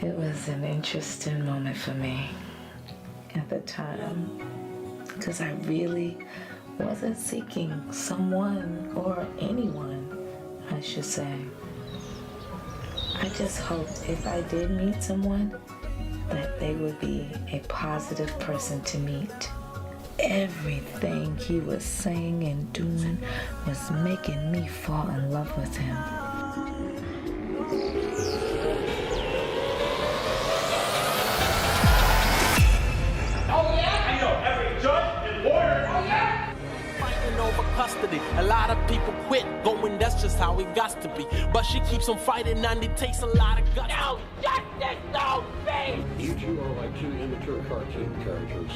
It was an interesting moment for me at the time because I really wasn't seeking someone or anyone, I should say. I just hoped if I did meet someone that they would be a positive person to meet. Everything he was saying and doing was making me fall in love with him. Custody. A lot of people quit going, that's just how it got to be. But she keeps on fighting and it takes a lot of guts. No justice, no peace! You two are like two immature cartoon characters.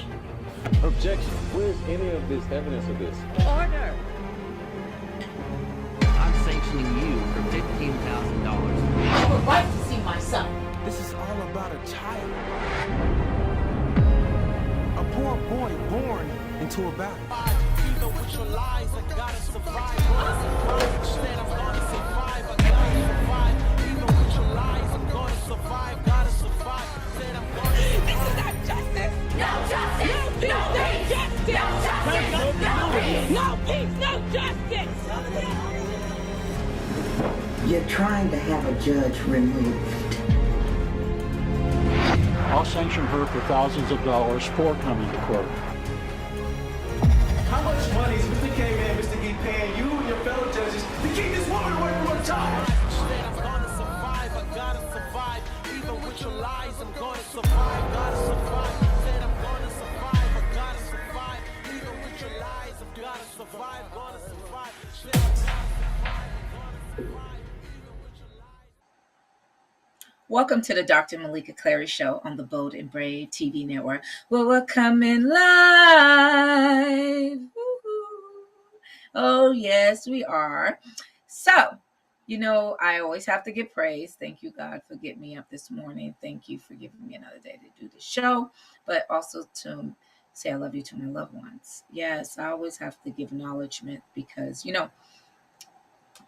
Objection. Where's any of this evidence of this? Order! I'm sanctioning you for $15,000. I have a right to see my son. This is all about a child. A poor boy born into a battle. Even with your lies, I gotta survive. Said I'm gonna survive, I gotta survive. Even with your lies, I'm gonna survive, gotta survive. Said I'm gonna survive. This is not justice! No justice! No peace! No justice! No peace! No peace! No justice! You're trying to have a judge removed. I'll sanction her for thousands of dollars for coming to court. How much money is Mr. K-Man, Mr. Geek paying you and your fellow judges to keep this woman away from her child? Said I'm gonna survive, I gotta survive. Even with your lies, I'm gonna survive, gotta survive. Said I'm gonna survive, I gotta survive. Even with your lies, I'm gotta survive, gonna survive. Said I'm gonna survive, I'm gonna survive. Even with your lies. Welcome to the Dr. Meleeka Clary Show on the Bold and Brave TV network, where we're coming live. Woo-hoo. Oh, yes, we are. So, I always have to give praise. Thank you, God, for getting me up this morning. Thank you for giving me another day to do the show, but also to say I love you to my loved ones. Yes, I always have to give acknowledgement because,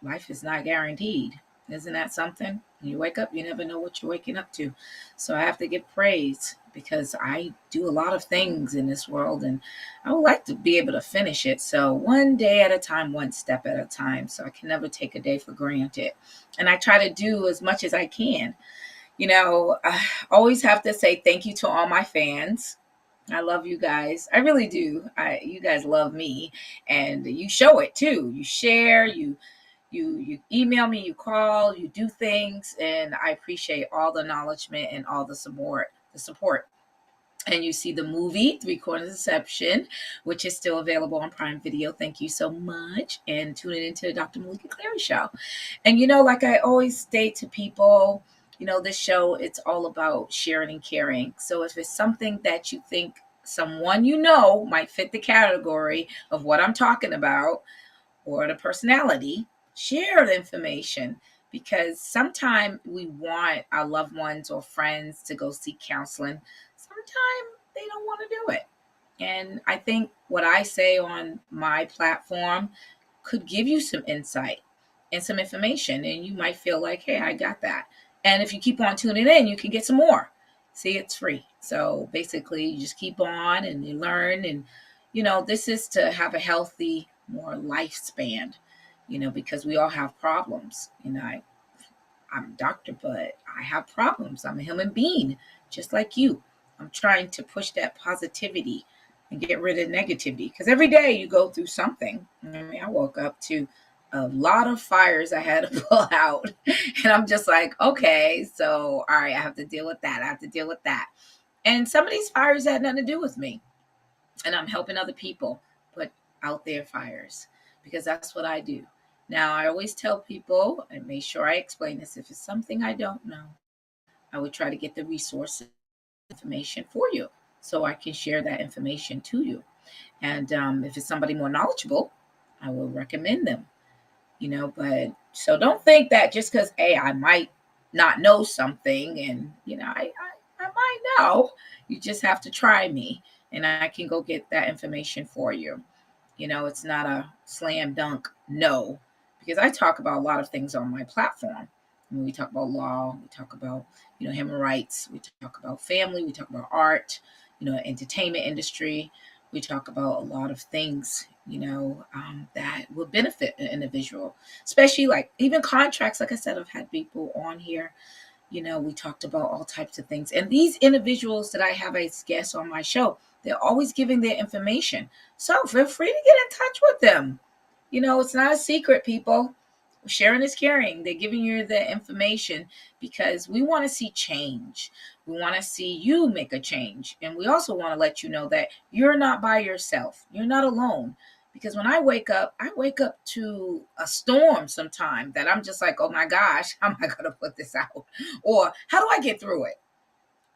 life is not guaranteed. Isn't that something? When you wake up, you never know what you're waking up to. So I have to give praise because I do a lot of things in this world and I would like to be able to finish it. So one day at a time, one step at a time. So I can never take a day for granted. And I try to do as much as I can. I always have to say thank you to all my fans. I love you guys. I really do. You guys love me and you show it too. You share, you email me, you call, you do things, and I appreciate all the acknowledgement and all the support. And you see the movie Three Corners Deception, which is still available on Prime Video. Thank you so much, and tune in into the Dr. Meleeka Clary Show. And like I always state to people, this show, it's all about sharing and caring. So if it's something that you think someone might fit the category of what I'm talking about or the personality, share the information because sometimes we want our loved ones or friends to go seek counseling. Sometimes they don't want to do it. And I think what I say on my platform could give you some insight and some information. And you might feel like, hey, I got that. And if you keep on tuning in, you can get some more. See, it's free. So basically, you just keep on and you learn. And, this is to have a healthy, more lifespan. Because we all have problems. I'm a doctor, but I have problems. I'm a human being, just like you. I'm trying to push that positivity and get rid of negativity. Because every day you go through something. I woke up to a lot of fires I had to pull out. And I'm just like, okay, so, all right, I have to deal with that. I have to deal with that. And some of these fires had nothing to do with me. And I'm helping other people put out their fires because that's what I do. Now, I always tell people, and make sure I explain this, if it's something I don't know, I would try to get the resources, information for you so I can share that information to you. And if it's somebody more knowledgeable, I will recommend them, but so don't think that just because, hey, I might not know something and, I might know, you just have to try me and I can go get that information for you. It's not a slam dunk no. Because I talk about a lot of things on my platform. When we talk about law, we talk about, human rights, we talk about family, we talk about art, entertainment industry. We talk about a lot of things, that will benefit an individual, especially like even contracts. Like I said, I've had people on here. We talked about all types of things. And these individuals that I have as guests on my show, they're always giving their information. So feel free to get in touch with them. It's not a secret, people. Sharing is caring. They're giving you the information because we want to see change. We want to see you make a change. And we also want to let you know that you're not by yourself. You're not alone. Because when I wake up to a storm sometime that I'm just like, oh my gosh, how am I going to put this out? Or how do I get through it?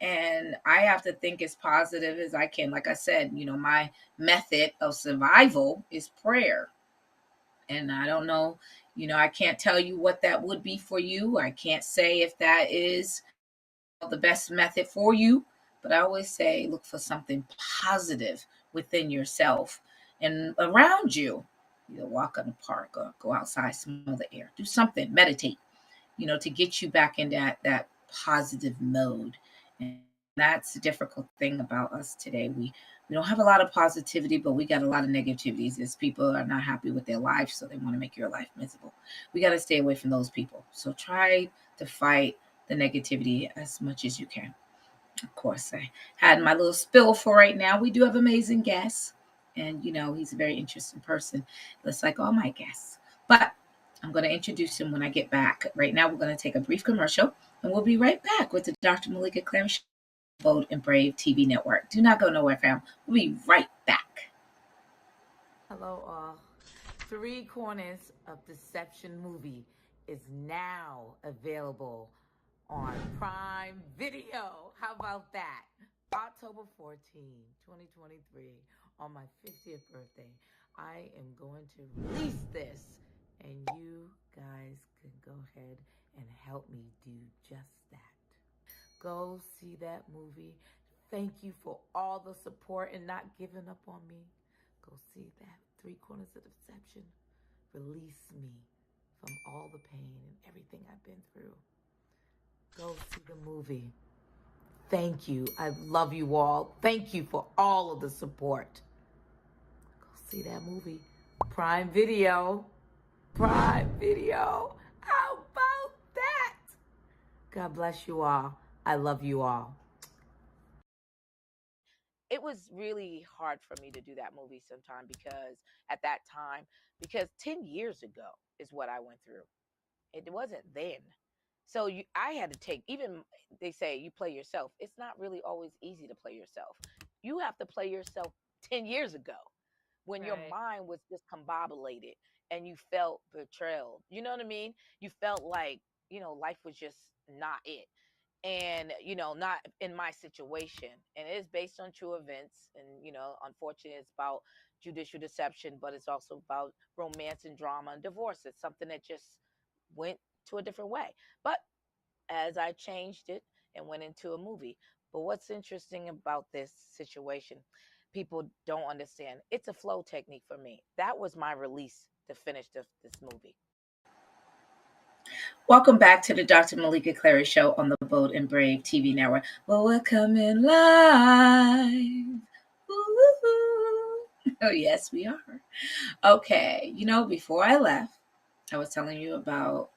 And I have to think as positive as I can. Like I said, my method of survival is prayer. And I don't know, I can't tell you what that would be for you. I can't say if that is the best method for you, but I always say look for something positive within yourself and around you. Walk in the park or go outside, smell the air, do something, meditate, to get you back in that positive mode. And that's the difficult thing about us today. We don't have a lot of positivity, but we got a lot of negativities as people are not happy with their life, so they want to make your life miserable. We got to stay away from those people. So try to fight the negativity as much as you can. Of course, I had my little spill for right now. We do have amazing guests, and he's a very interesting person, just like all my guests. But I'm going to introduce him when I get back. Right now, we're going to take a brief commercial, and we'll be right back with the Dr. Meleeka Clary Show, Bold and Brave TV network. Do not go nowhere, fam. We'll be right back. Hello, all. Three Corners of Deception movie is now available on Prime Video. How about that? October 14, 2023, on my 50th birthday, I am going to release this, and you guys can go ahead and help me do just that. Go see that movie. Thank you for all the support and not giving up on me. Go see that. Three Corners of Deception. Release me from all the pain and everything I've been through. Go see the movie. Thank you. I love you all. Thank you for all of the support. Go see that movie. Prime Video. Prime Video. How about that? God bless you all. I love you all. It was really hard for me to do that movie sometime because at that time, because 10 years ago is what I went through. It wasn't then. So I had to take, even they say you play yourself. It's not really always easy to play yourself. You have to play yourself 10 years ago when your mind was discombobulated and you felt betrayal. You know what I mean? You felt like, life was just not it. And, not in my situation. And it is based on true events. And, unfortunately, it's about judicial deception, but it's also about romance and drama and divorce. It's something that just went to a different way. But as I changed it and went into a movie. But what's interesting about this situation, people don't understand. It's a flow technique for me. That was my release to finish this movie. Welcome back to the Dr. Meleeka Clary Show on the Bold and Brave TV network. Well, we're coming live. Ooh. Oh, yes, we are. Okay, before I left, I was telling you about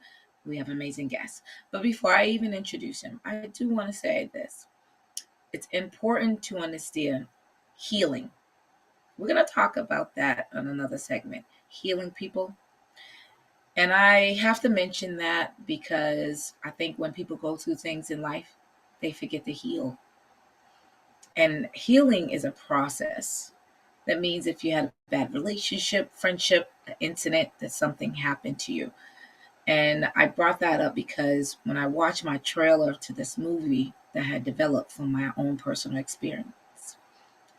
we have amazing guests. But before I even introduce him, I do want to say this. It's important to understand healing. We're going to talk about that on another segment. Healing people. And I have to mention that because I think when people go through things in life, they forget to heal. And healing is a process. That means if you had a bad relationship, friendship, an incident, that something happened to you. And I brought that up because when I watched my trailer to this movie that I had developed from my own personal experience,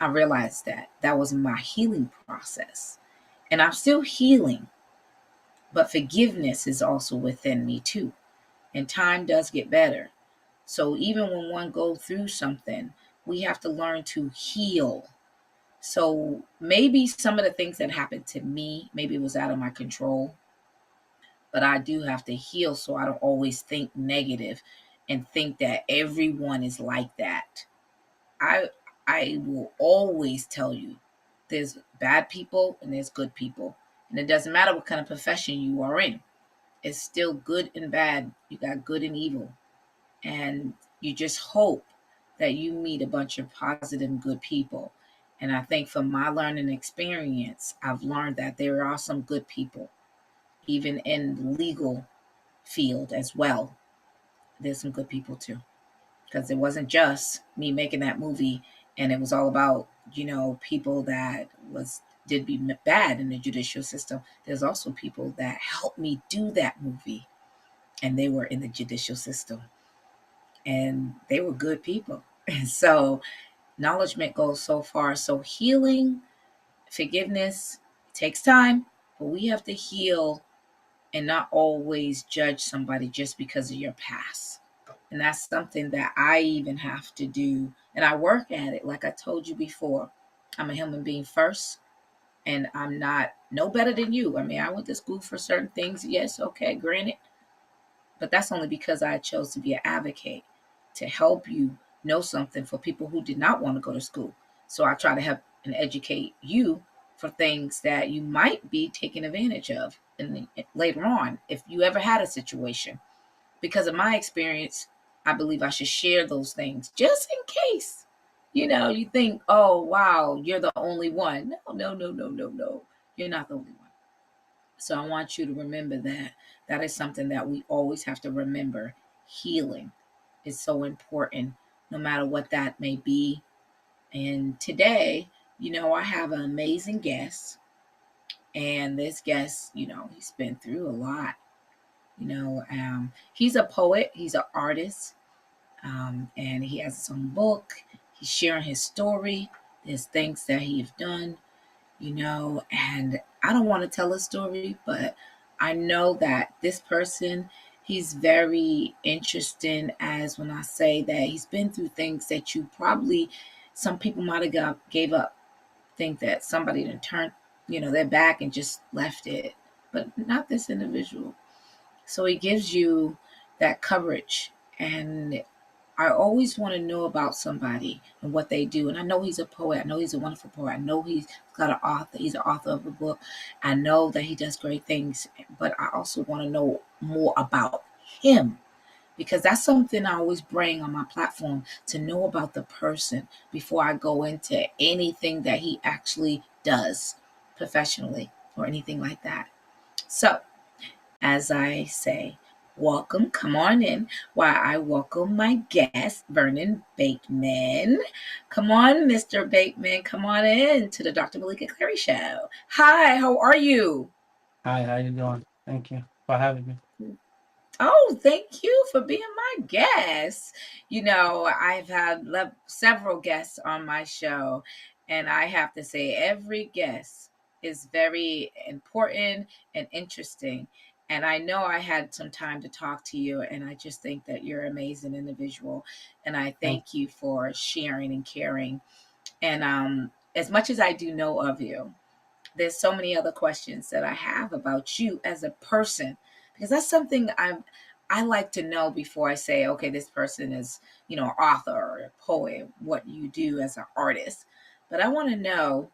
I realized that was my healing process. And I'm still healing. But forgiveness is also within me too. And time does get better. So even when one goes through something, we have to learn to heal. So maybe some of the things that happened to me, maybe it was out of my control. but I do have to heal so I don't always think negative and think that everyone is like that. I I will always tell you there's bad people and there's good people. And it doesn't matter what kind of profession you are in. It's still good and bad. You got good and evil. And you just hope that you meet a bunch of positive and good people. And I think from my learning experience, I've learned that there are some good people, even in the legal field as well. There's some good people too. Because it wasn't just me making that movie and it was all about, people that was did be bad in the judicial system. There's also people that helped me do that movie and they were in the judicial system and they were good people. And so acknowledgement goes so far. So healing, forgiveness takes time, but we have to heal and not always judge somebody just because of your past. And that's something that I even have to do. And I work at it. Like I told you before, I'm a human being first, and I'm not no better than you. I mean, I went to school for certain things. Yes, okay, granted. But that's only because I chose to be an advocate to help you know something for people who did not want to go to school. So I try to help and educate you for things that you might be taken advantage of later on if you ever had a situation. Because of my experience, I believe I should share those things just in case. You think, oh, wow, you're the only one. No, no, no, no, no, no. You're not the only one. So I want you to remember that. That is something that we always have to remember. Healing is so important, no matter what that may be. And today, I have an amazing guest. And this guest, he's been through a lot. He's a poet, he's an artist, and he has his own book. He's sharing his story. There's things that he's done, and I don't want to tell a story, but I know that this person, he's very interesting as when I say that he's been through things that you probably, some people might have gave up, think that somebody didn't turn, their back and just left it, but not this individual. So he gives you that coverage. And I always want to know about somebody and what they do. And I know he's a poet. I know he's a wonderful poet. I know he's got an author. He's an author of a book. I know that he does great things. But I also want to know more about him because that's something I always bring on my platform to know about the person before I go into anything that he actually does professionally or anything like that. So as I say, welcome, come on in while I welcome my guest, Vernon Bateman. Come on, Mr. Bateman, come on in to the Dr. Meleeka Clary Show. Hi, how are you? Hi, how you doing? Thank you for having me. Oh, thank you for being my guest. I've had several guests on my show, and I have to say, every guest is very important and interesting. And I know I had some time to talk to you, and I just think that you're an amazing individual. And I Thank thank you for sharing and caring. And as much as I do know of you, there's so many other questions that I have about you as a person because that's something I like to know before I say, okay, this person is, an author or a poet, what you do as an artist. But I want to know,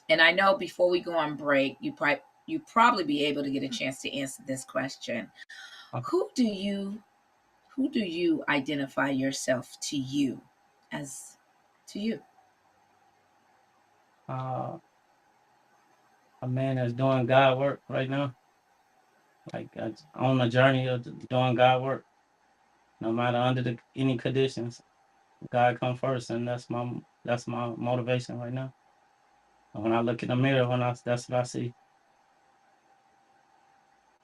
and I know before we go on break, you probably be able to get a chance to answer this question. you. Who do you who do you identify yourself to you as to you? Uh, a man that's doing God work right now, like on a journey of doing God work, no matter under any conditions. God come first, and that's my motivation right now. And when I look in the mirror, that's what I see.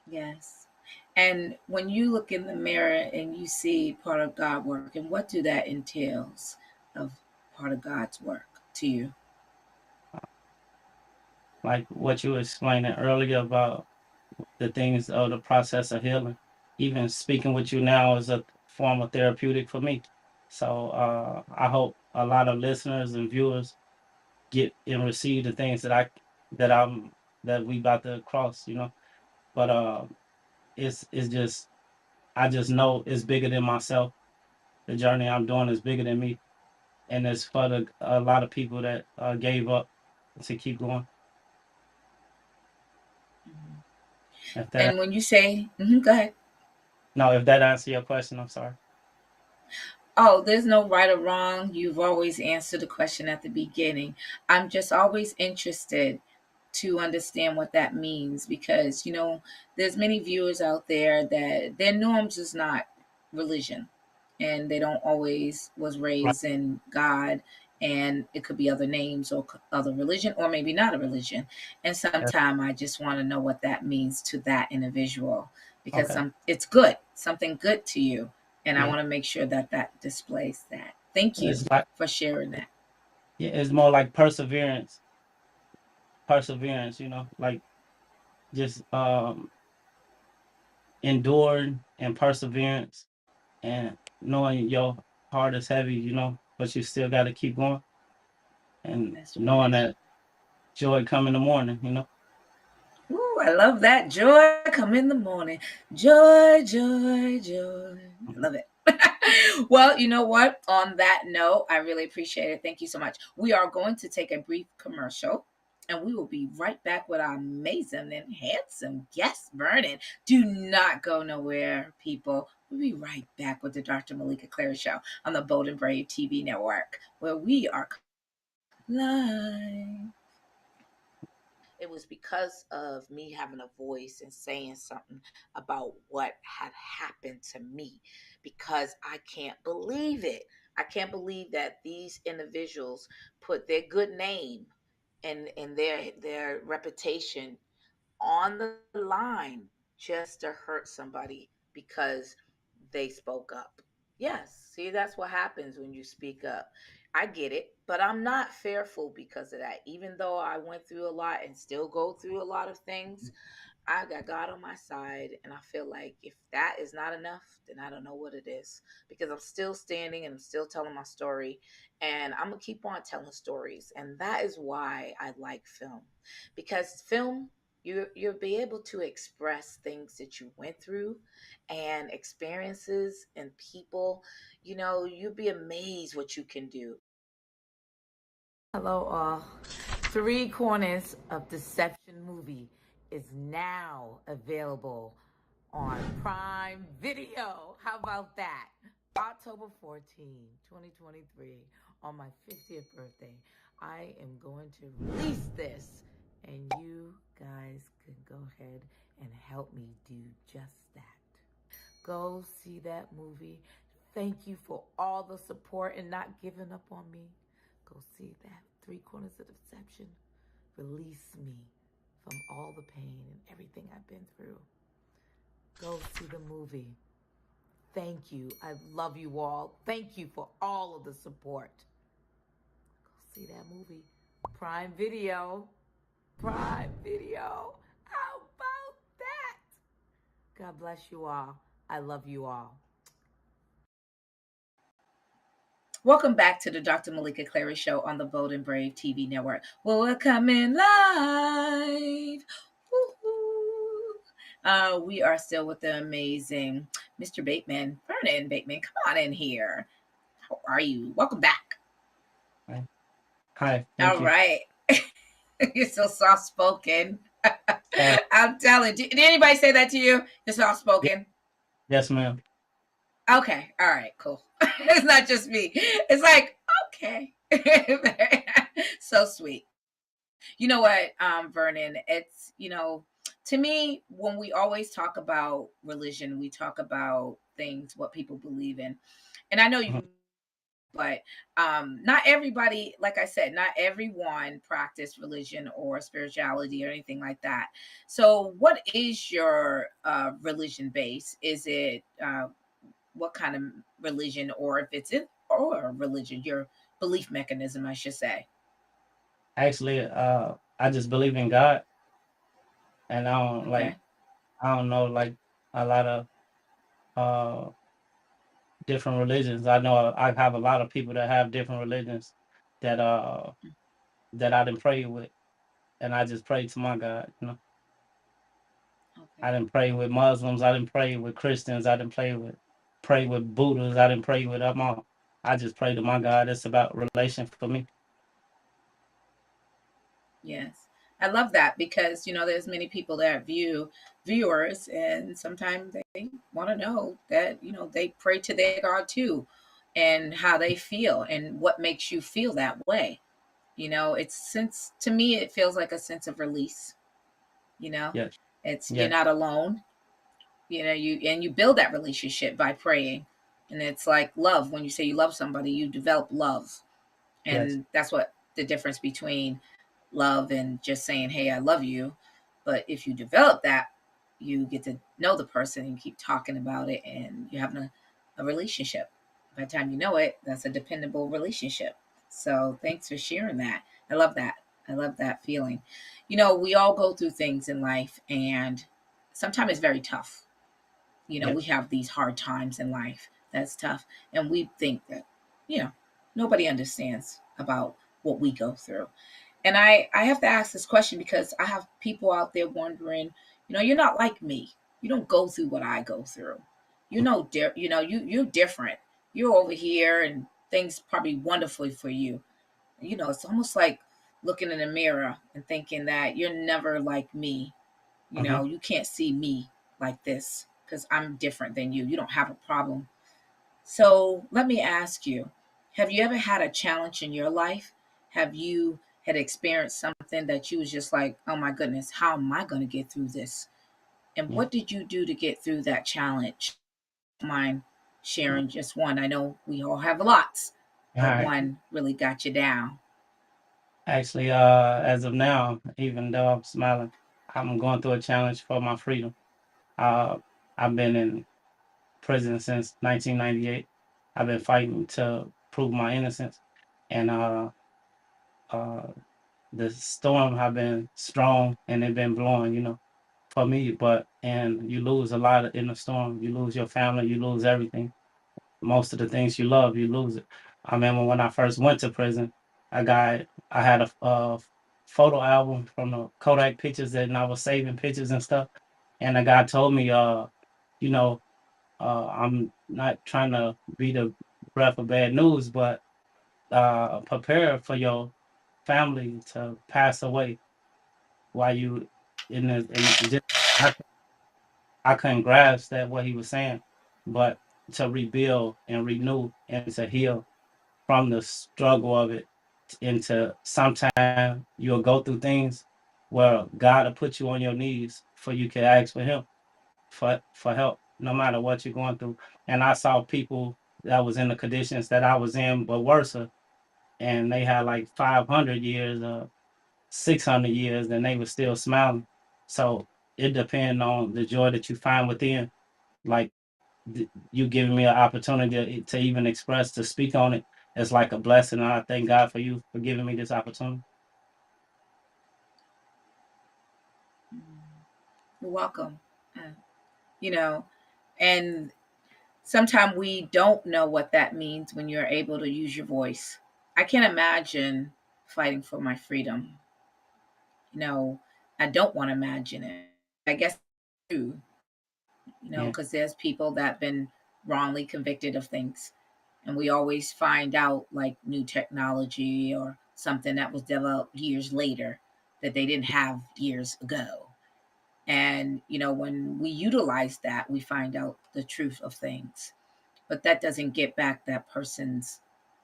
Yes. And when you look in the mirror and you see part of God work, and what do that entails of part of God's work to you? Like what you were explaining earlier about the things of the process of healing. Even speaking with you now is a form of therapeutic for me. So I hope a lot of listeners and viewers get and receive the things that I'm that we about to cross. But it's just I just know it's bigger than myself. The journey I'm doing is bigger than me, and it's for a lot of people that gave up to keep going. If that And when you say, go ahead. no, if that answer your question, I'm sorry. Oh, there's no right or wrong. You've always answered the question at the beginning. I'm just always interested to understand what that means because, there's many viewers out there that their norms is not religion and they don't always was Right. raised in God, and it could be other names or other religion or maybe not a religion. And Yes. sometimes I just want to know what that means to that individual because Okay. it's good, something good to you, and I Yeah. want to make sure that that displays that. Thank you It's like for sharing that. yeah, it's more like perseverance. Perseverance, like just enduring and perseverance and knowing your heart is heavy, but you still got to keep going and That's knowing right. that joy come in the morning. Ooh, I love that. Joy come in the morning. Joy, joy, joy. I Mhm. love it. Well, you know what? On that note, I really appreciate it. Thank you so much. We are going to take a brief commercial and we will be right back with our amazing and handsome guest, Vernon. Do not go nowhere, people. We'll be right back with the Dr. Meleeka Clary Show on the Bold and Brave TV network, where we are live. It was because of me having a voice and saying something about what had happened to me because I can't believe it. I can't believe that these individuals put their good name and their reputation on the line just to hurt somebody because they spoke up. Yes, see, that's what happens when you speak up. I get it, but I'm not fearful because of that. Even though I went through a lot and still go through a lot of things, I got God on my side, and I feel like if that is not enough, then I don't know what it is because I'm still standing and I'm still telling my story, and I'm gonna keep on telling stories, and that is why I like film because film you'll be able to express things that you went through and experiences and people. You'll be amazed what you can do. Hello, all. Three Corners of Deception movie is now available on Prime Video. How about that? October 14, 2023, on my 50th birthday, I am going to release this, and you guys can go ahead and help me do just that. Go see that movie. Thank you for all the support and not giving up on me. Go see that. Three Corners of Deception. Release me from all the pain and everything I've been through. Go see the movie. Thank you. I love you all. Thank you for all of the support. Go see that movie. Prime Video. Prime Video. How about that? God bless you all. I love you all. Welcome back to the Dr. Meleeka Clary Show on the Bold and Brave TV network. Well, we're coming live. Woo-hoo. We are still with the amazing Mr. Bateman, Vernon Bateman. Come on in here. How are you? Welcome back. Right. Hi, thank All you. right. You're so soft spoken. Sorry. I'm telling. Did anybody say that to you? You're soft Ye- spoken. Yes, ma'am. Okay. All right. Cool. It's not just me. It's like, okay. So sweet. You know what, Vernon? It's, to me, when we always talk about religion, we talk about things, what people believe in. And I know Mhm. you, but not everybody, like I said, not everyone practice religion or spirituality or anything like that. So, what is your religion base? Is it what kind of religion, or if it's it or religion, your belief mechanism, I should say? Actually, I just believe in God, and Okay. I don't know like a lot of uh different religions. I know I have a lot of people that have different religions that that I didn't pray with, and I just pray to my God. I didn't pray with Muslims. I didn't pray with Christians. I didn't pray with Buddhists. I didn't pray with them all. I just pray to my God. It's about relation for me. Yes. I love that because, there's many people that viewers, and sometimes they want to know that, they pray to their God too, and how they feel and what makes you feel that way. To me, it feels like a sense of release, you know, Yes. you're Yes. not alone, you build that relationship by praying. And it's like love. When you say you love somebody, you develop love. Yes. And that's what the difference between love and just saying, hey, I love you. But if you develop that, you get to know the person and keep talking about it, and you're having a relationship. By the time you know it, that's a dependable relationship. So thanks for sharing that. I love that. I love that feeling. We all go through things in life, and sometimes it's very tough. We Yes. have these hard times in life. That's tough. And we think that, you know, nobody understands about what we go through. And I have to ask this question because I have people out there wondering, you're not like me. You don't go through what I go through. You're different. You're over here and things probably wonderfully for you. It's almost like looking in a mirror and thinking that you're never like me. Mm-hmm. You can't see me like this because I'm different than you. You don't have a problem. So let me ask you, have you ever had a challenge in your life? Have you had experienced something that you was just like, oh my goodness, how am I going to get through this? And Yeah. what did you do to get through that challenge? Mind sharing just one? I know we all have lots, All but right. one really got you down. Actually, as of now, even though I'm smiling, I'm going through a challenge for my freedom. Uh, I've been in prison since 1998. I've been fighting to prove my innocence, and uh, the storm have been strong and it been blowing, for me. But and you lose a lot in the storm. You lose your family. You lose everything. Most of the things you love, you lose it. I remember when I first went to prison, I had a photo album from the Kodak pictures and I was saving pictures and stuff. And the guy told me, you know, I'm not trying to be the breath of bad news, but prepare for your family to pass away while you in the and just I, I couldn't grasp that what he was saying, but to rebuild and renew and to heal from the struggle of it into sometime you'll go through things where God will put you on your knees for you can ask for him for help no matter what you're going through. And I saw people that was in the conditions that I was in but worse, and they had like 500 years 600 years and they were still smiling. So it depends on the joy that you find within. Like you giving me an opportunity to even express to speak on it. It's like a blessing. And I thank God for you for giving me this opportunity. You're welcome. You know, and sometimes we don't know what that means when you're able to use your voice. I can't imagine fighting for my freedom. You know, I don't want to imagine it. I guess too, Yeah. because there's people that been wrongly convicted of things. And we always find out like new technology or something that was developed years later that they didn't have years ago. And, when we utilize that, we find out the truth of things. But that doesn't get back that person's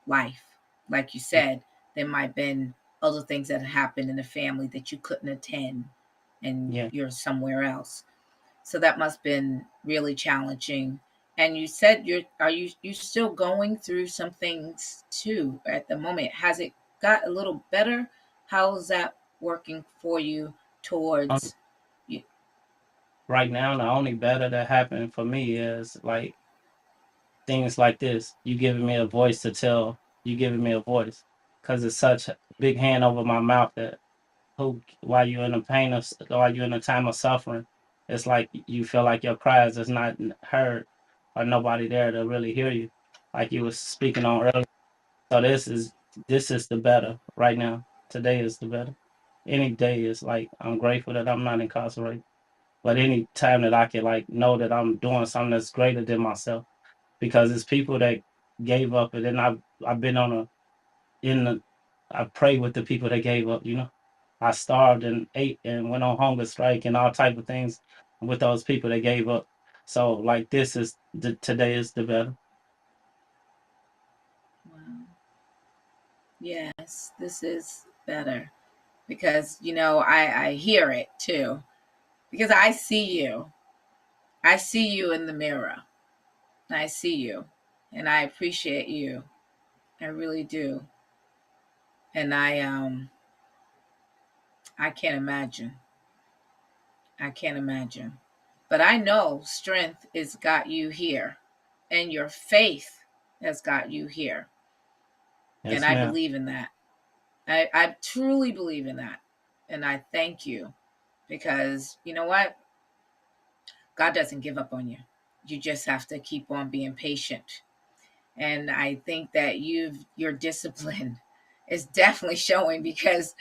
life. Like you said, there might have been other things that happened in the family that you couldn't attend and Yeah. you're somewhere else. So that must have been really challenging. And you said you still going through some things too at the moment. Has it got a little better? How's that working for you Um, towards you? right now, the only better that happened for me is like things like this. You giving me a voice to tell. You giving me a voice because it's such a big hand over my mouth that who while you're in the pain of while you're in a time of suffering, it's like you feel like your cries is not heard or nobody there to really hear you, like you was speaking on earlier. So this is the better right now. Today is the better. Any day is like I'm grateful that I'm not incarcerated. But any time that I can like know that I'm doing something that's greater than myself, because it's people that gave up, and then I've been on a in the I prayed with the people that gave up. You know, I starved and ate and went on hunger strike and all type of things with those people that gave up. So like this is today is the better. Wow. Yes, this is better because I hear it too because I see you. I see you in the mirror. I see you, and I appreciate you. I really do. And I can't imagine. I can't imagine. But I know strength has got you here, and your faith has got you here. And Yes, I ma'am. believe in that. I truly believe in that. And I thank you because you know what? God doesn't give up on you. You just have to keep on being patient. And I think that your discipline is definitely showing because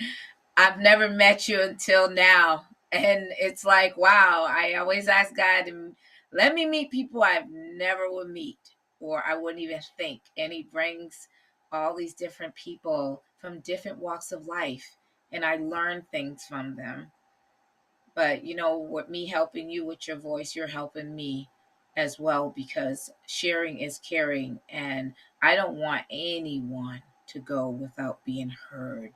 I've never met you until now. And it's like, wow, I always ask God to let me meet people I've never would meet or I wouldn't even think. And he brings all these different people from different walks of life. And I learn things from them. But with me helping you with your voice, you're helping me as well because sharing is caring. And I don't want anyone to go without being heard,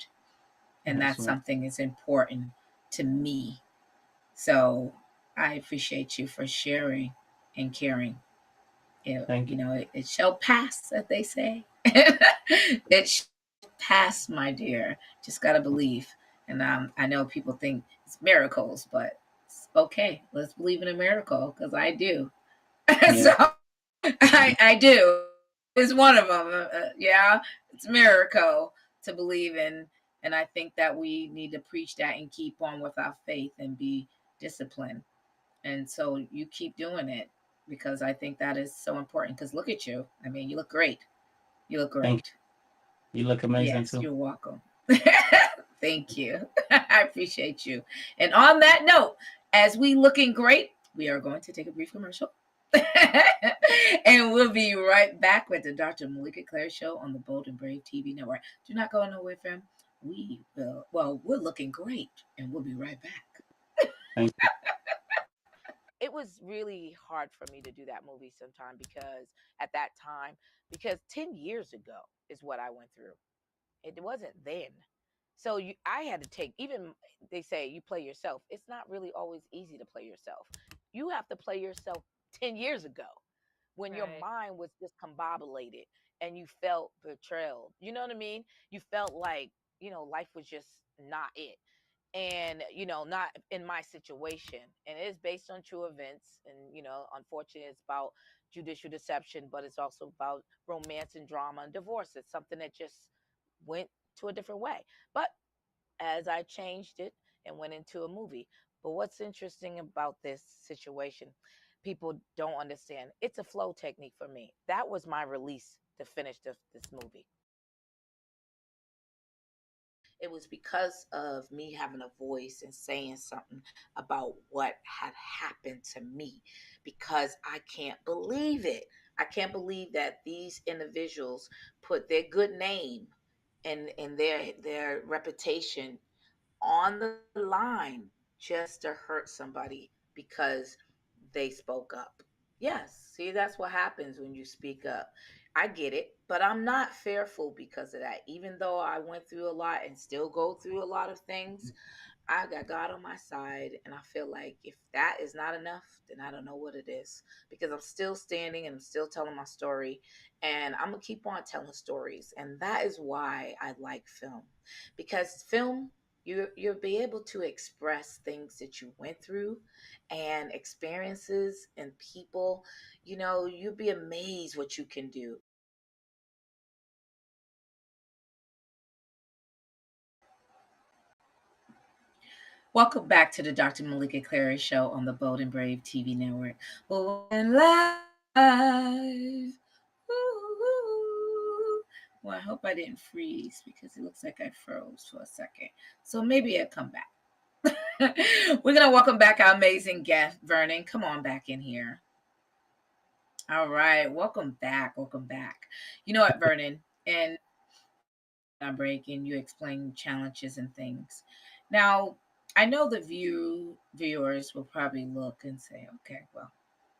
and Yes, that's ma'am. something that's important to me. So I appreciate you for sharing and caring. Thank you. It shall pass, as they say. It shall pass, my dear. Just gotta believe. And I know people think it's miracles, but it's okay. Let's believe in a miracle because I do. Yeah. So I do. It's one of them. Yeah, it's a miracle to believe in, and I think that we need to preach that and keep on with our faith and be disciplined. And so you keep doing it because I think that is so important. Because look at you. I mean, you look great. You look Thank great. you. You look amazing Yes, too. you're welcome. Thank you. I appreciate you. And on that note, as we looking great, we are going to take a brief commercial. And we'll be right back with the Dr. Meleeka Clary Show on the Bold and Brave TV network. Do not go nowhere, fam. We're looking great, and we'll be right back. Thank you. It was really hard for me to do that movie sometime because at that time, because 10 years ago is what I went through. It wasn't then. So I had to take, even they say you play yourself. It's not really always easy to play yourself. You have to play yourself 10 years ago when your Right. mind was discombobulated and you felt betrayed. You know what I mean? You felt like, life was just not it. And, not in my situation. And it is based on true events. And, unfortunately, it's about judicial deception, but it's also about romance and drama and divorce. It's something that just went to a different way. But as I changed it and went into a movie. But what's interesting about this situation, people don't understand. It's a flow technique for me. That was my release to finish this movie. It was because of me having a voice and saying something about what had happened to me because I can't believe it. I can't believe that these individuals put their good name and their reputation on the line just to hurt somebody because they spoke up. Yes, see, that's what happens when you speak up. I get it, but I'm not fearful because of that. Even though I went through a lot and still go through a lot of things, I got God on my side, and I feel like if that is not enough, then I don't know what it is because I'm still standing and I'm still telling my story, and I'm gonna keep on telling stories, and that is why I like film because film you'll be able to express things that you went through and experiences and people. You'll be amazed what you can do. Welcome back to the Dr. Meleeka Clary Show on the Bold and Brave TV network. Well, we're live. Ooh. Well, I hope I didn't freeze because it looks like I froze for a second. So maybe I'll come back. We're going to welcome back our amazing guest, Vernon. Come on back in here. All right. Welcome back. Welcome back. You know what, Vernon? And I'm breaking, you explain challenges and things. Now, I know the viewers will probably look and say, okay, well,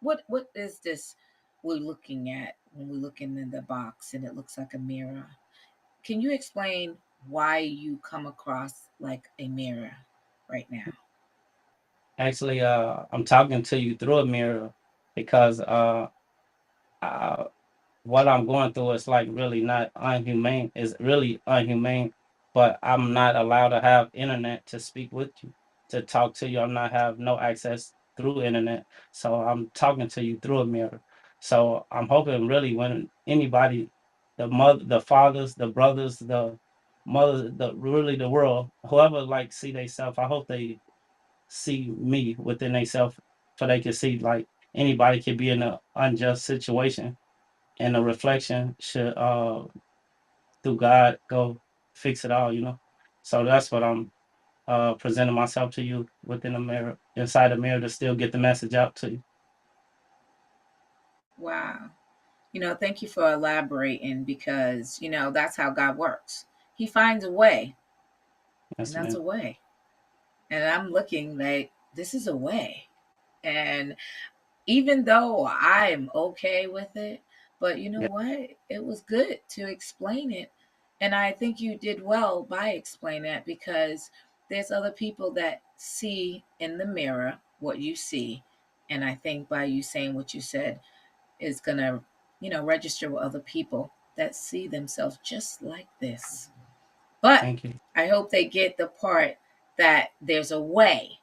what is this we're looking at when we look in the box and it looks like a mirror? Can you explain why you come across like a mirror right now? Actually, I'm talking to you through a mirror because uh, what I'm going through is like really not unhumane. It's really unhumane, but I'm not allowed to have internet to speak with you, to talk to you. I'm not have no access through internet. So I'm talking to you through a mirror. So I'm hoping really when anybody, the mother, the fathers, the brothers, the mothers, the really the world, whoever like see themselves, I hope they see me within themselves so they can see like anybody can be in an unjust situation and the reflection should through God go fix it all, you know. So that's what I'm presenting myself to you within the mirror, inside the mirror to still get the message out to you. Wow. Thank you for elaborating because, that's how God works. He finds a way, and Yes, that's a man. way. And I'm looking like this is a way. And even though I'm okay with it, but you know Yeah, what? It was good to explain it. And I think you did well by explaining it because there's other people that see in the mirror what you see. And I think by you saying what you said is going to, register with other people that see themselves just like this. But thank you. I hope they get the part that there's a way,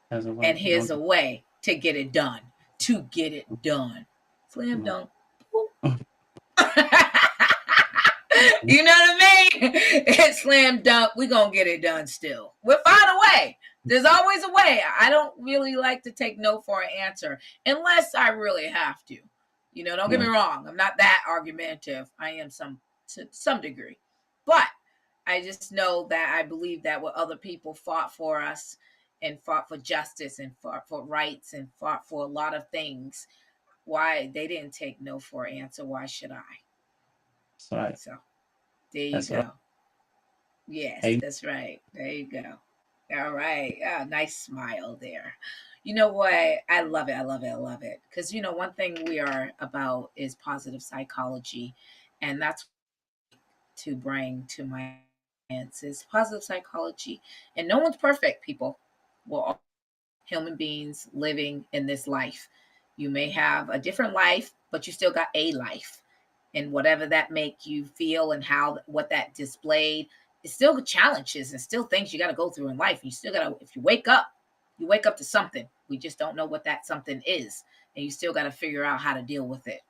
As a way, and here's a way to get it done. To get it done. Slam dunk. You know what I mean? It's slam dunk. We're going to get it done still. We'll find a way. There's always a way. I don't really like to take no for an answer unless I really have to. Don't get me yeah, wrong. I'm not that argumentative. I am to some degree. But I just know that I believe that what other people fought for us and fought for justice and fought for rights and fought for a lot of things, why they didn't take no for an answer, why should I? that's right. So there you That's right. go. Yes, Hey, that's right. There you go. All right. Nice smile there. You know what? I love it. I love it. I love it. Because, one thing we are about is positive psychology. And that's to bring to my clients is positive psychology. And no one's perfect, people. We're all human beings living in this life. You may have a different life, but you still got a life. And whatever that make you feel and how what that displayed, it's still challenges and still things you got to go through in life. You still got to, if you wake up to something. We just don't know what that something is. And you still got to figure out how to deal with it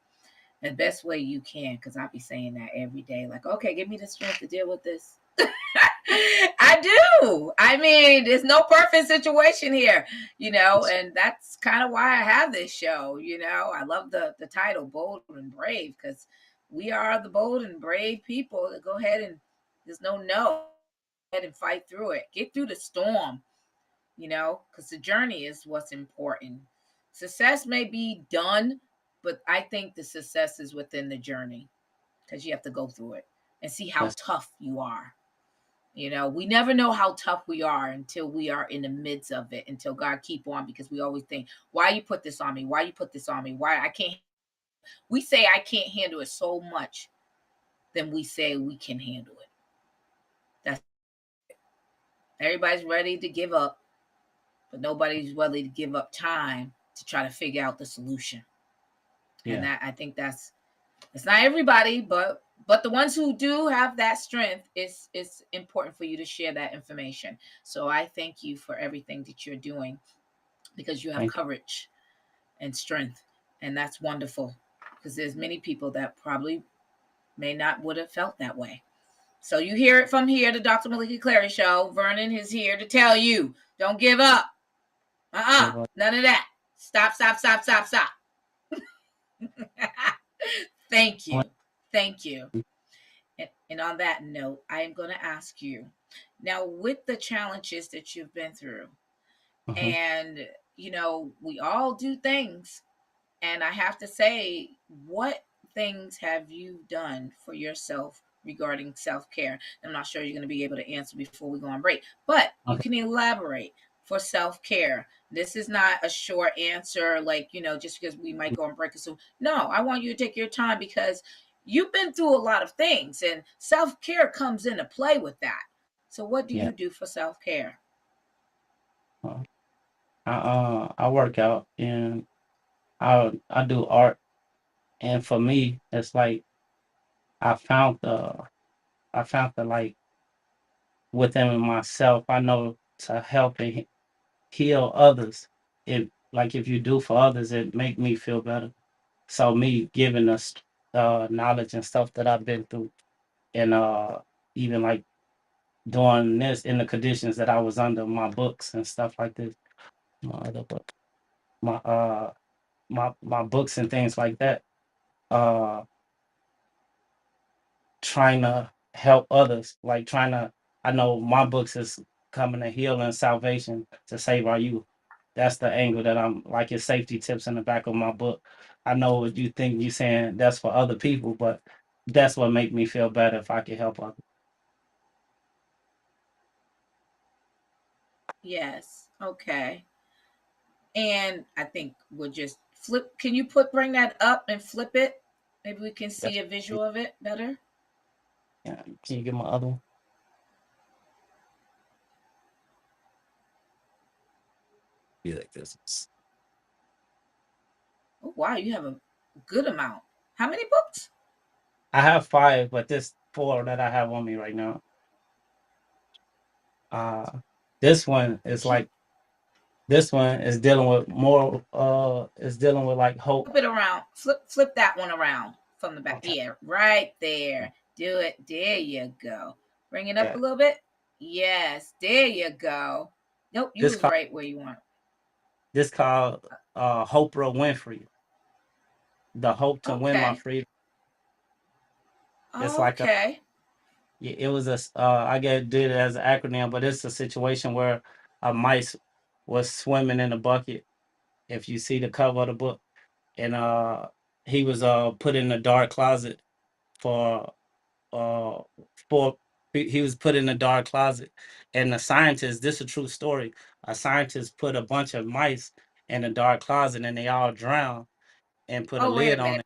the best way you can. Cause I be saying that every day, like, okay, give me the strength to deal with this. I do. I mean, there's no perfect situation here, and that's kind of why I have this show. I love the title, Bold and Brave, because we are the bold and brave people that go ahead and there's no. Go ahead and fight through it. Get through the storm, because the journey is what's important. Success may be done, but I think the success is within the journey because you have to go through it and see how that's tough you are. We never know how tough we are until we are in the midst of it, until God keep on, because we always think, why you put this on me? Why you put this on me? Why I can't? We say I can't handle it so much than we say we can handle it. That's everybody's ready to give up, but nobody's ready to give up time to try to figure out the solution. And yeah. that I think that's it's not everybody, but the ones who do have that strength, it's important for you to share that information. So I thank you for everything that you're doing because you have Thank you. courage and strength, and that's wonderful because there's many people that probably may not would have felt that way. So you hear it from here, the Dr. Meleeka Clary Show. Vernon is here to tell you, don't give up. Give up. None of that. Stop, stop, stop, stop, stop. Thank you. Thank you. And on that note, I am going to ask you Now, with the challenges that you've been through, Hmm. and we all do things, and I have to say, what things have you done for yourself regarding self care? I'm not sure you're going to be able to answer before we go on break, but you Okay. can elaborate for self care. This is not a short answer, like, just because we might go on break. So, no, I want you to take your time because you've been through a lot of things, and self care comes into play with that. So, what do Yeah. you do for self care? Uh, I work out and I do art, and for me, it's like I found the I found the like within myself. I know to help and heal others. It like if you do for others, it make me feel better. So me giving us knowledge and stuff that I've been through, and even like doing this in the conditions that I was under, my books and stuff like this, my other book, my my books and things like that. Uh, trying to help others, like trying to. I know my books is coming to heal and salvation to save our youth. That's the angle that I'm like. It's safety tips in the back of my book. I know what you think you saying that's for other people, but that's what make me feel better if I can help others. Yes. Okay. And I think we'll just flip. Can you bring that up and flip it? Maybe we can see That's a visual of it better. yeah. Can you get my other one? Be like this. Oh, wow, you have a good amount. How many books? I have five, but this four that I have on me right now. Uh, this one is Keep like this one is dealing with more. Is dealing with like hope. it around. Flip that one around from the back. Okay. Yeah, right there. Do it. There you go. Bring it up Yeah. a little bit. Yes, there you go. Nope, you This was called right where you want. this called Oprah Winfrey. The hope to win my Okay. freedom. It's like a Okay. it was I get did it as an acronym, but it's a situation where a mice was swimming in a bucket. If you see the cover of the book, and he was put in a dark closet for uh for he was put in a dark closet, and the scientist, this is a true story, a scientist put a bunch of mice in a dark closet and they all drowned and put a Oh, wait lid a on minute. it.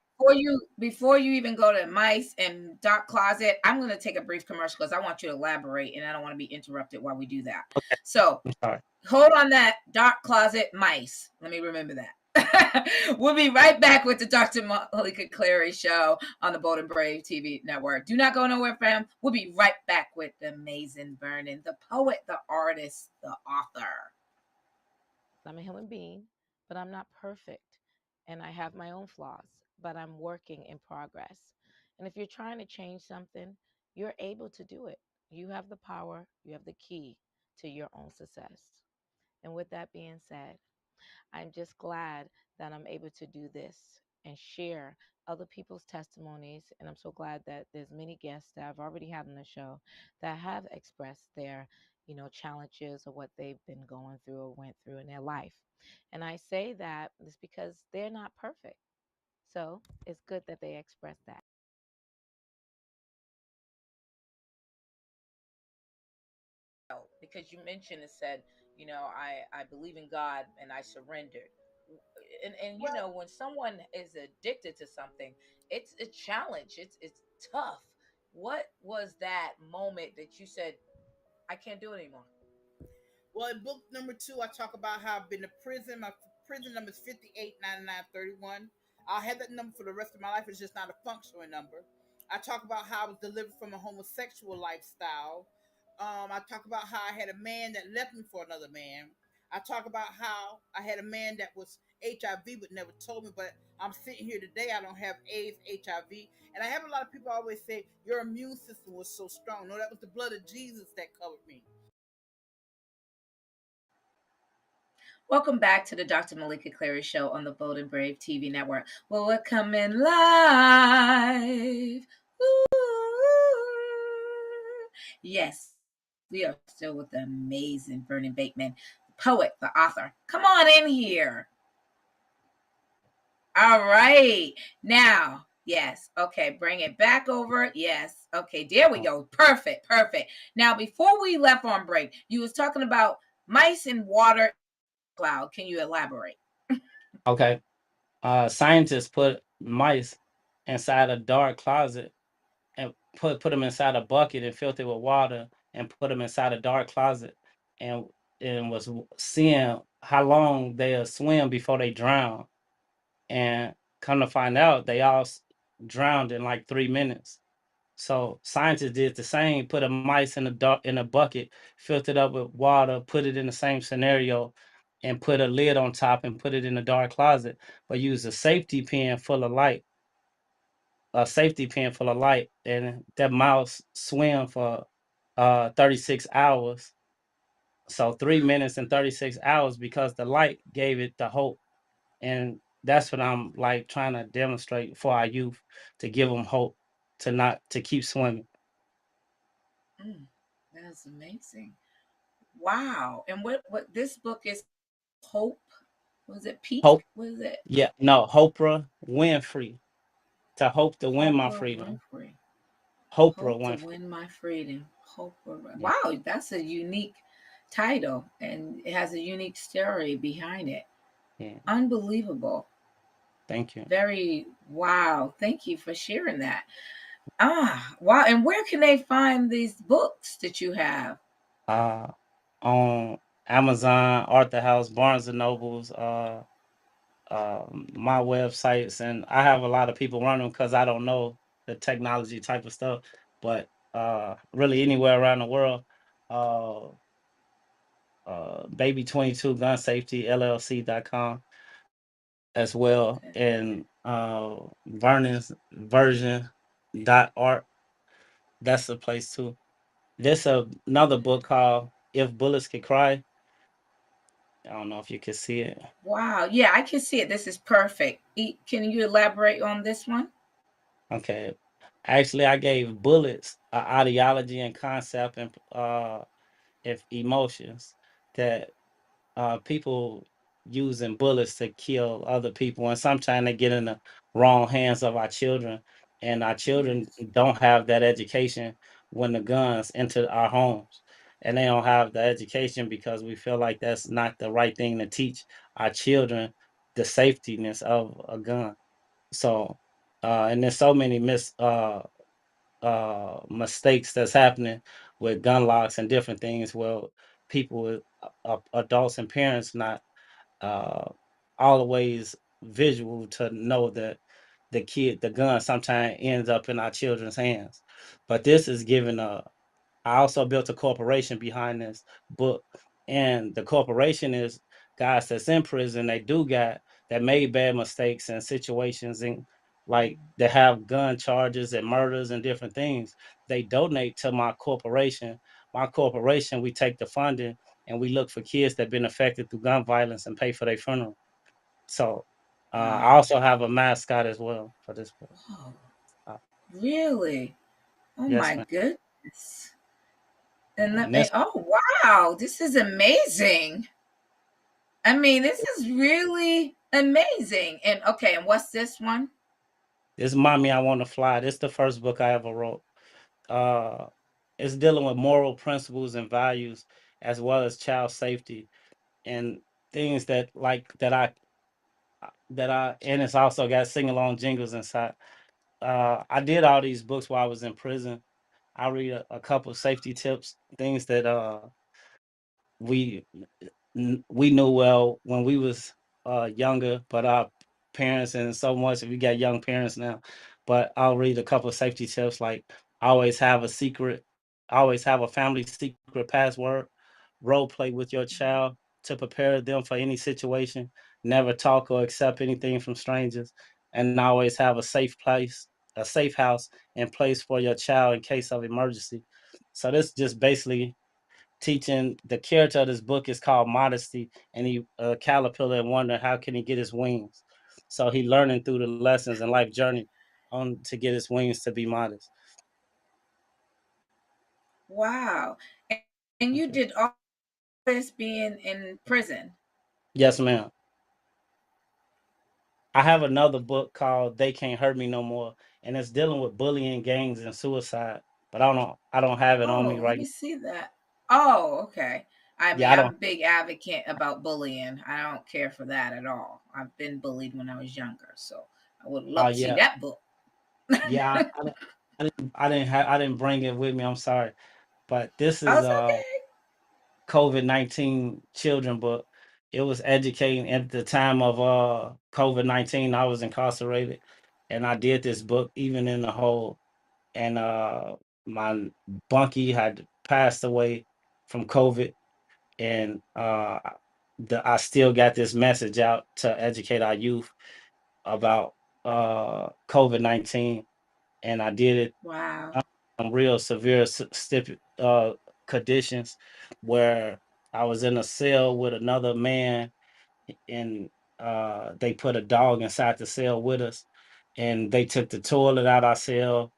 Before you even go to mice and dark closet, I'm gonna take a brief commercial because I want you to elaborate and I don't want to be interrupted while we do that. Okay, So I'm sorry. hold on that dark closet mice. Let me remember that. We'll be right back with the Dr. Meleeka Clary show on the Bold and Brave TV network. Do not go nowhere, fam. We'll be right back with the amazing Vernon, the poet, the artist, the author. I'm a human being, but I'm not perfect. And I have my own flaws, but I'm working in progress. And if you're trying to change something, you're able to do it. You have the power, you have the key to your own success. And with that being said, I'm just glad that I'm able to do this and share other people's testimonies. And I'm so glad that there's many guests that I've already had on the show that have expressed their, challenges or what they've been going through or went through in their life. And I say that is because they're not perfect. So it's good that they express that. Because you mentioned and said, I believe in God and I surrendered. And when someone is addicted to something, it's a challenge. It's tough. What was that moment that you said, I can't do it anymore? Well, in book number 2, I talk about how I've been to prison. My prison number is 589931. I'll have that number for the rest of my life. It's just not a functional number. I talk about how I was delivered from a homosexual lifestyle. I talk about how I had a man that left me for another man. I talk about how I had a man that was HIV but never told me, but I'm sitting here today. I don't have AIDS, HIV. And I have a lot of people always say, your immune system was so strong. No, that was the blood of Jesus that covered me. Welcome back to the Dr. Meleeka Clary show on the Bold and Brave TV network. Well, we're coming live. Ooh. Yes. We are still with the amazing Vernon Bateman, the poet, the author. Come on in here. All right. Now, yes. Okay. Bring it back over. Yes. Okay. There we go. Perfect. Perfect. Now, before we left on break, you was talking about mice in water cloud. Can you elaborate? Okay. Scientists put mice inside a dark closet and put them inside a bucket and filled it with water and put them inside a dark closet and was seeing how long they'll swim before they drown. And come to find out, they all drowned in like 3 minutes. So scientists did the same, put a mice in a bucket, filled it up with water, put it in the same scenario, and put a lid on top and put it in a dark closet, but used a safety pin full of light, and that mouse swam for 36 hours. So 3 minutes and 36 hours because the light gave it the hope. And that's what I'm like trying to demonstrate for our youth, to give them hope, to keep swimming. That's amazing. Wow. And what this book is Hope? Was it Peak? Hope, Was it yeah, no, Oprah Winfrey, to hope to win my Oprah freedom. Winfrey? Oprah Hope to Winfrey. win my freedom. Hope. Yeah, Wow, that's a unique title and it has a unique story behind it. yeah. Unbelievable. Thank you. Very wow. Thank you for sharing that. Ah, wow. And where can they find these books that you have? Uh, on Amazon, Arthur House, Barnes and Nobles, my websites, and I have a lot of people run them because I don't know the technology type of stuff, but really anywhere around the world, uh, Baby 22 Gun Safety LLC.com as well, and Vernon's version dot art. That's the place too. There's another book called If Bullets Could Cry. I don't know if you can see it. Wow. Yeah, I can see it. This is perfect. Can you elaborate on this one? Okay. Actually, I gave bullets a ideology and concept and if emotions that people using bullets to kill other people, and sometimes they get in the wrong hands of our children, and our children Yes. don't have that education when the guns enter our homes, and they don't have the education because we feel like that's not the right thing to teach our children, the safetyness of a gun. So and there's so many mistakes that's happening with gun locks and different things. Well, people, adults and parents, not uh, always visual to know that the gun sometimes ends up in our children's hands. But this is giving I also built a corporation behind this book, and the corporation is guys that's in prison. They do got that made bad mistakes and situations, and like they have gun charges and murders and different things. They donate to my corporation. My corporation, we take the funding and we look for kids that been affected through gun violence and pay for their funeral. So I Wow. also have a mascot as well for this book. Whoa. Uh, Really? Oh yes, my man. goodness. And And this oh wow, this is amazing. I mean, this is really amazing. And okay, and what's this one? this Mommy I Want to Fly. This is the first book I ever wrote. Uh, it's dealing with moral principles and values as well as child safety and things that I and it's also got sing along jingles inside. I did all these books while I was in prison. I read a couple safety tips, things that we we knew well when we was younger, but our parents and so much we got young parents now. But I'll read a couple of safety tips like always have a family secret password, role play with your child to prepare them for any situation, never talk or accept anything from strangers, and always have a safe house and place for your child in case of emergency. So this just basically teaching. The character of this book is called Modesty, and he caterpillar and wonder how can he get his wings. So he learning through the lessons and life journey on to get his wings to be modest. Wow. And you Okay. did all this being in prison. Yes, ma'am. I have another book called "They Can't Hurt Me No More," and it's dealing with bullying, gangs, and suicide. But I don't have it on me Oh, let right me now. see that. Oh, okay. I Yeah, mean, I I'm don't. a big advocate about bullying. I don't care for that at all. I've been bullied when I was younger, so I would Oh love to see yeah, that book. yeah. I didn't bring it with me. I'm sorry, but this Oh, is it's okay. COVID-19 children book. It was educating at the time of COVID-19. I was incarcerated, and I did this book even in the hole. And my bunkie had passed away from COVID, and I still got this message out to educate our youth about COVID-19, and I did it Wow. some real severe conditions where I was in a cell with another man, and they put a dog inside the cell with us, and they took the toilet out our cell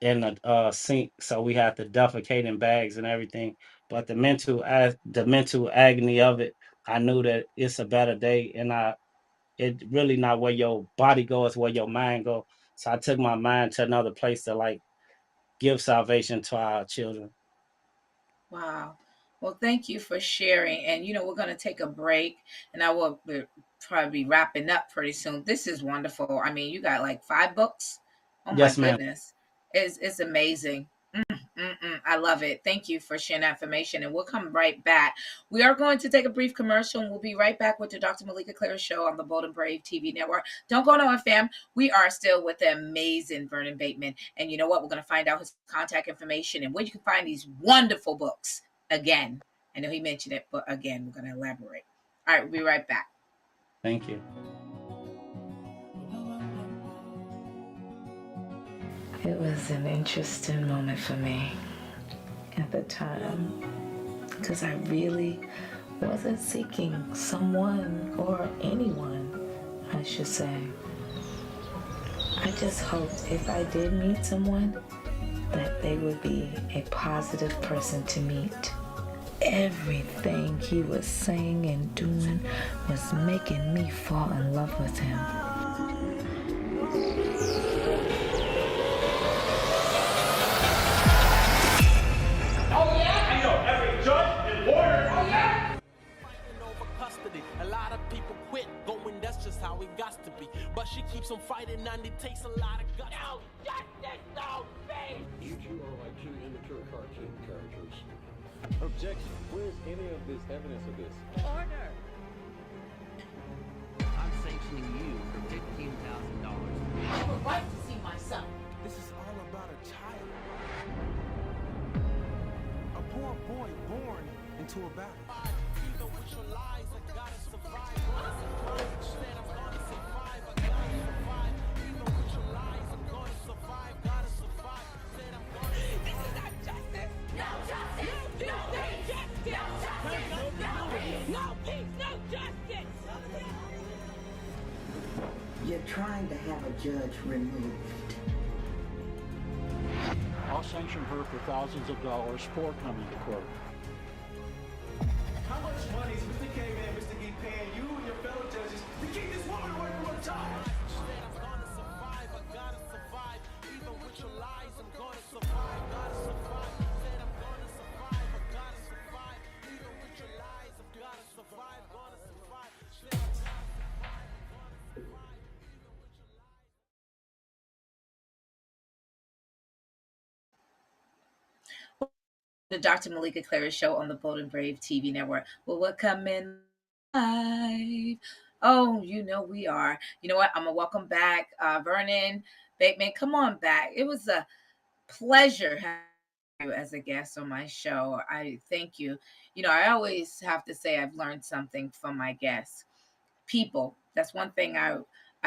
in the sink, so we had to defecate in bags and everything. But the mental agony of it, I knew that it's a better day, and it really not where your body goes, where your mind go. So I took my mind to another place to like give salvation to our children. Wow. Well, thank you for sharing. And we're going to take a break, and I will probably be wrapping up pretty soon. This is wonderful. I mean, you got like 5 books. Oh my Yes, ma'am. goodness, it's amazing. I love it. Thank you for sharing that information. And we'll come right back. We are going to take a brief commercial, and we'll be right back with the Dr. Meleeka Clary Show on the Bold and Brave TV network. Don't go nowhere, fam. We are still with the amazing Vernon Bateman. And you know what? We're going to find out his contact information and where you can find these wonderful books again. I know he mentioned it, but again, we're going to elaborate. All right, we'll be right back. Thank you. It was an interesting moment for me at the time because I really wasn't seeking someone or anyone, I should say. I just hoped if I did meet someone that they would be a positive person to meet. Everything he was saying and doing was making me fall in love with him. A lot of people quit going, that's just how it got to be. But she keeps on fighting and it takes a lot of guts. No justice, no peace! You two are like two immature cartoon characters. Objection. Where's any of this evidence of this? Order. I'm sanctioning you for $15,000. I have a right to see my son. This is all about a child. A poor boy born into a battle. Even with your lies, I gotta survive. You said I'm gonna survive, I gotta survive. Even with your lies, I'm gonna survive, gotta survive. Said I'm gonna survive. This is not justice. No justice. No justice. No justice. No peace. No peace. No justice. You're trying to have a judge removed. I'll sanction her for thousands of dollars for coming to court. How much money is Mr. K Man, Mr. E paying you and your fellow judges to keep this woman away from her child? Said I'm gonna survive, I gotta survive. Even with your lies, I'm gonna survive, gotta survive. Said I'm gonna survive, I gotta survive. Even with your lies, I've gotta survive, gonna survive. Said I'm gonna survive, I'm gonna survive. Even with your lies. The Dr. Meleeka Clary Show on the Bold and Brave TV network. Well, we're coming live. Oh, we are. You know what? I'm going to welcome back Vernon Bateman. Come on back. It was a pleasure having you as a guest on my show. I thank you. I always have to say I've learned something from my guests. People. That's one thing I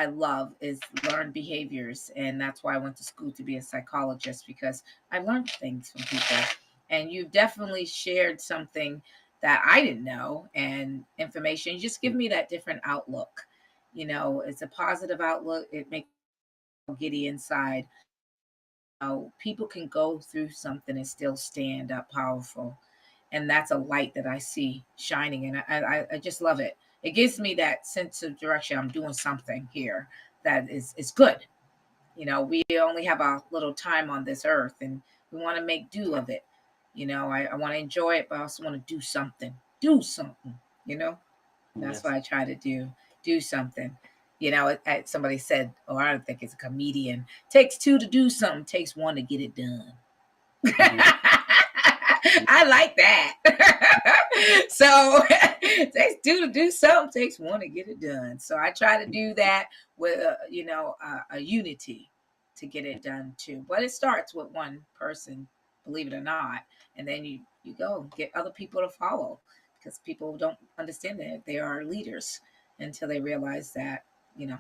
love is learned behaviors, and that's why I went to school to be a psychologist because I learned things from people. And you've definitely shared something that I didn't know and information. You just give me that different outlook. It's a positive outlook. It makes me giddy inside. People can go through something and still stand up powerful. And that's a light that I see shining, and I just love it. It gives me that sense of direction. I'm doing something here that is good. We only have a little time on this earth, and we want to make do of it. I want to enjoy it, but I also want to do something, you know? That's Yes. what I try to do something. Somebody said, oh, I don't think it's a comedian. Takes two to do something, takes one to get it done. Mhm. I like that. So takes two to do something, takes one to get it done. So I try to do that with a unity to get it done too. But it starts with one person, believe it or not, and then you go get other people to follow, because people don't understand that they are leaders until they realize that you know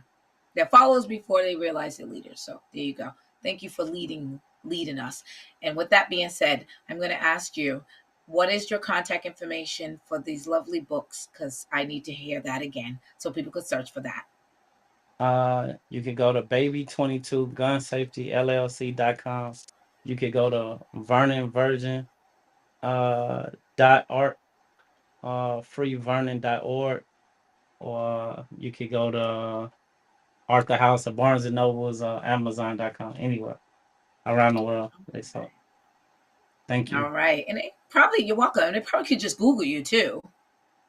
they're followers before they realize they're leaders. So there you go. Thank you for leading us. And with that being said, I'm going to ask you, what is your contact information for these lovely books? Because I need to hear that again so people could search for that. You could go to baby22 gunsafetyllc.com. You could go to Vernon Virgin .org, freevernon.org, or you could go to Arthur House or Barnes and Nobles, Amazon.com, anywhere around the world. They sell. Thank you. All right. And you're welcome. And they probably could just Google you too. I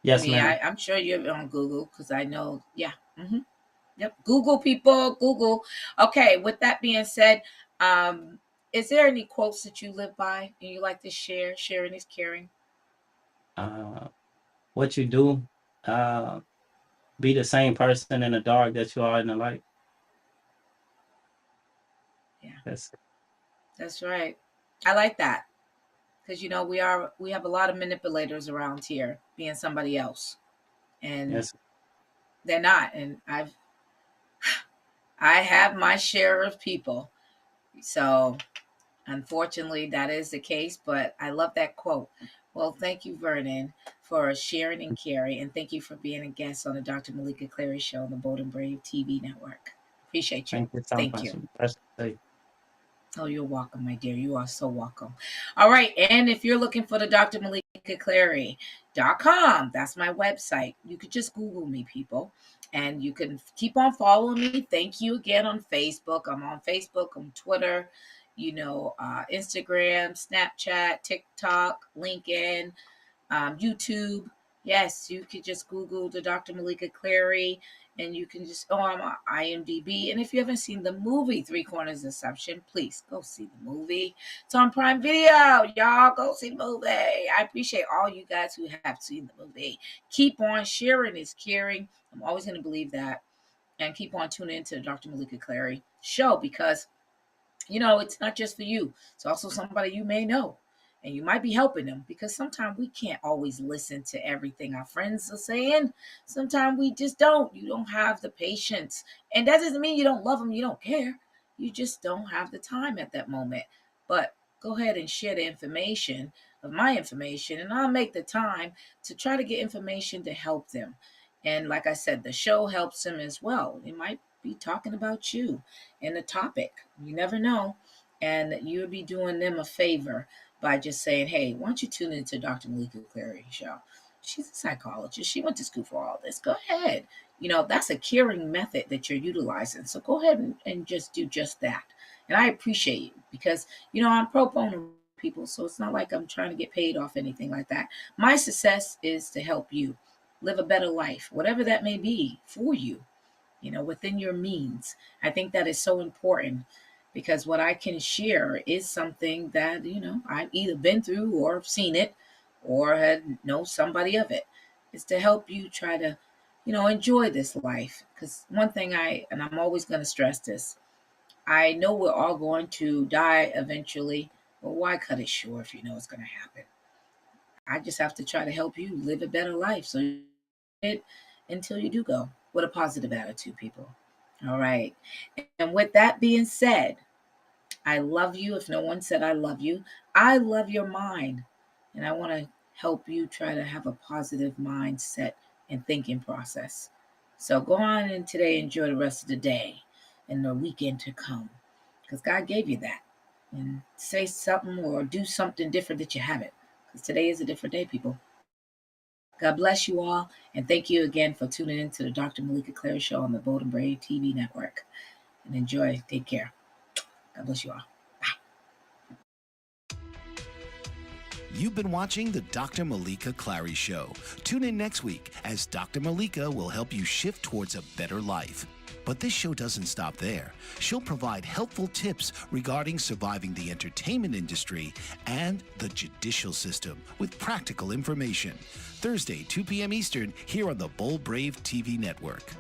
Yes, mean, ma'am. I'm sure you're on Google because I know, yeah. Yep. Google, people, Google. Okay. With that being said, um, is there any quotes that you live by and you like to share? Sharing is caring. Uh, what you do, uh, be the same person in the dark that you are in the light. Yeah, That's that's right. I like that because we have a lot of manipulators around here being somebody else, and yes. they're not. And I have my share of people. So unfortunately, that is the case, but I love that quote. Well, thank you, Vernon, for sharing and caring, and thank you for being a guest on the Dr. Meleeka Clary Show on the Bold and Brave TV network. Appreciate you. Thank you so Thank much. you. Bless you. Oh, you're welcome, my dear. You are so welcome. All right. And if you're looking for the Dr. Meleeka Clary.com, that's my website. You could just Google me, people. And you can keep on following me. Thank you again on Facebook. I'm on Facebook, on Twitter, Instagram, Snapchat, TikTok, LinkedIn, YouTube. Yes, you could just Google the Dr. Meleeka Clary, and you can just, I'm on IMDb. And if you haven't seen the movie Three Corners of Deception, please go see the movie. It's on Prime Video. Y'all go see the movie. I appreciate all you guys who have seen the movie. Keep on sharing is caring. I'm always going to believe that. And keep on tuning into the Dr. Meleeka Clary show, because it's not just for you. It's also somebody you may know. And you might be helping them, because sometimes we can't always listen to everything our friends are saying. Sometimes we just don't. You don't have the patience. And that doesn't mean you don't love them, you don't care. You just don't have the time at that moment. But go ahead and share the information of my information, and I'll make the time to try to get information to help them. And like I said, the show helps them as well. It might be talking about you in the topic. You never know. And you'll be doing them a favor by just saying, hey, why don't you tune into Dr. Meleeka Clary show? She's a psychologist. She went to school for all this. Go ahead. That's a caring method that you're utilizing. So go ahead and just do just that. And I appreciate you because, I'm pro bono people. So it's not like I'm trying to get paid off anything like that. My success is to help you live a better life, whatever that may be for you, within your means. I think that is so important, because what I can share is something that, I've either been through or seen it or had know somebody of it. It's to help you try to, enjoy this life. Because one thing and I'm always going to stress this, I know we're all going to die eventually, but why cut it short if you know it's going to happen? I just have to try to help you live a better life. So it until you do go with a positive attitude, people. All right. And with that being said, I love you. If no one said I love you, I love your mind. And I want to help you try to have a positive mindset and thinking process. So go on and today enjoy the rest of the day and the weekend to come, because God gave you that. And say something or do something different that you haven't, Because today is a different day, people. God bless you all. And thank you again for tuning in to the Dr. Meleeka Clary Show on the Bold and Brave TV network. And enjoy. Take care. God bless you all. You've been watching the Dr. Meleeka Clary Show. Tune in next week as Dr. Meleeka will help you shift towards a better life. But this show doesn't stop there. She'll provide helpful tips regarding surviving the entertainment industry and the judicial system with practical information. Thursday, 2 p.m. Eastern, here on the Bold Brave TV network.